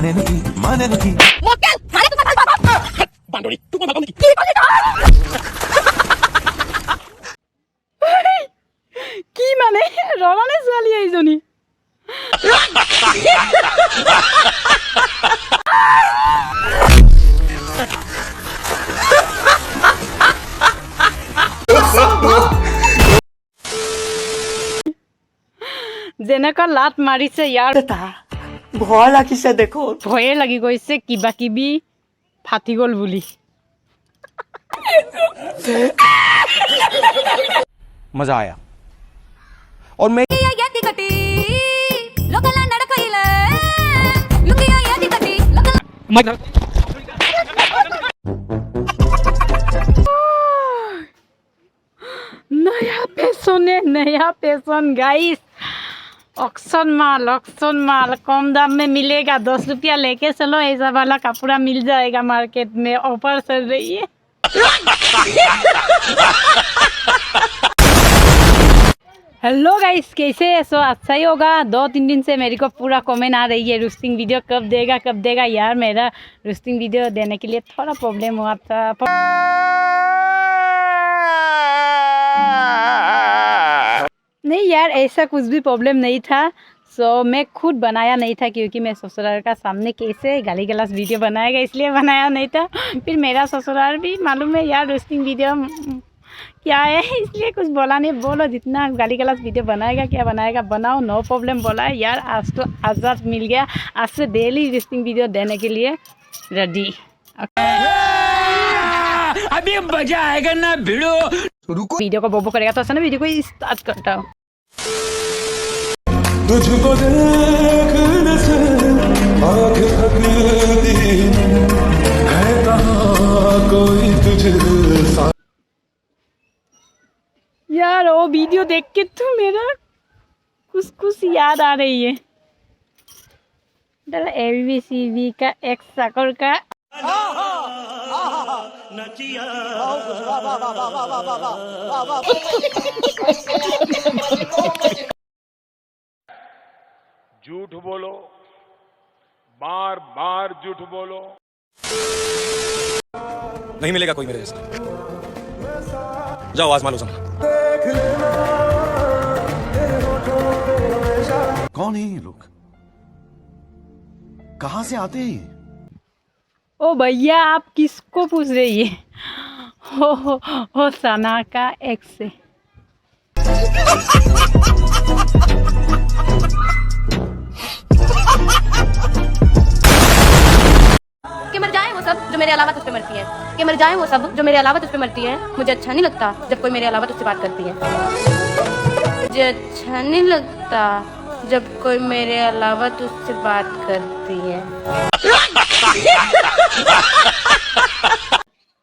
माने नहीं কি মানে ৰমানে ছোৱালী এইজনী যেনেকা লাত মাৰিছে ইয়াৰ ভয় লাগিছে দেখো ভয়ে লাগি গৈছে কিবা কিবি ফাটি গ'ল বুলি मजा आया और मैं नया पैसन गाइस ऑक्शन माल कम दाम में मिलेगा 10 रुपया लेके चलो ऐसा वाला कपड़ा मिल जाएगा मार्केट में ऑफर चल रही है हेलो गाइस कैसे है सो अच्छा ही होगा 2-3 दिन से मेरे को पूरा कमेंट आ रही है रोस्टिंग वीडियो कब देगा यार मेरा रोस्टिंग वीडियो देने के लिए थोड़ा प्रॉब्लम हुआ था नहीं यार ऐसा कुछ भी प्रॉब्लम नहीं था सो मैं खुद बनाया नहीं था क्योंकि मैं ससुराल का सामने कैसे गाली गलौज वीडियो बनाएगा इसलिए बनाया नहीं था फिर मेरा ससुराल भी मालूम है यार रोस्टिंग वीडियो क्या है इसलिए कुछ बोला नहीं बोलो जितना गाली गलौज वीडियो बनाएगा क्या बनाएगा बनाओ नो प्रॉब्लम बोला है यार आज तो आज़ाद मिल गया आज से डेली रोस्टिंग वीडियो देने के लिए रेडी अभी मजा आएगा ना भिड़ो वीडियो को बोबो करेगा तो ऐसा ना वीडियो को स्टार्ट करता हूँ तुझको देखने से आँख थकती है कहाँ कोई तुझे यार वो वीडियो देख के तो मेरा कुछ याद आ रही है ABCD का एक साकर का झूठ बोलो बार बार झूठ बोलो नहीं मिलेगा कोई मेरे जैसा जाओ आजमा लो कौन है ये लोग कहाँ से आते हैं ये ओ भैया आप किसको पूछ रही है हो सना का एक्स से कि मर जाए वो सब जो मेरे अलावा तुझ पे मरती है कि मर जाए वो सब जो मेरे अलावा तुझ पे मरती है मुझे अच्छा नहीं लगता जब कोई मेरे अलावा तुझसे बात करती है मुझे अच्छा नहीं लगता जब कोई मेरे अलावा तुझसे बात करती है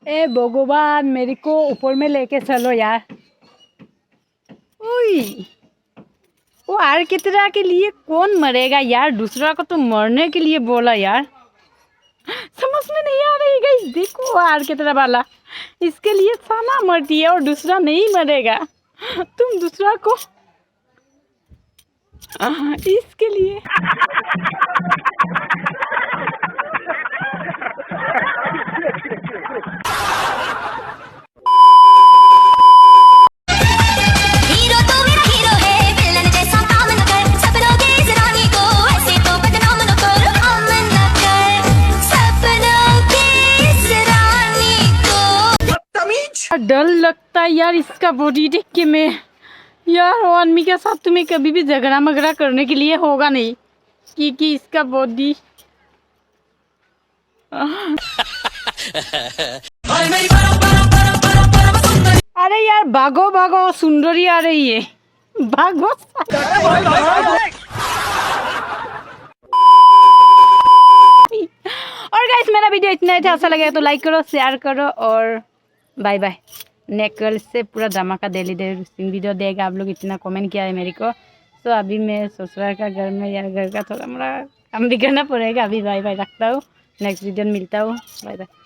ए भगवान मेरे को ऊपर में लेके चलो यार ओई वो आर कितना के लिए कौन मरेगा यार दूसरा को तो मरने के लिए बोला यार समझ में नहीं आ रही गाइस देखो आर कितना वाला इसके लिए साना मरती है और दूसरा नहीं मरेगा तुम दूसरा को इसके लिए डर लगता है यार इसका बॉडी देख के मैं यार वो आदमी के साथ तुम्हें कभी भी झगड़ा मगड़ा करने के लिए होगा नहीं क्योंकि इसका बॉडी अरे यार भागो भागो सुंदरी आ रही है भागो और गाइस मेरा वीडियो इतना ही था अच्छा लगे तो लाइक करो शेयर करो और बाय बाय नेकल से पूरा धमाका डेली रोस्टिंग वीडियो देगा आप लोग इतना कमेंट किया है मेरे को तो अभी मैं ससुराल का घर में यार घर का थोड़ा मोड़ा काम भी करना पड़ेगा अभी बाय बाय रखता हूँ नेक्स्ट वीडियो में मिलता हूँ बाय बाय।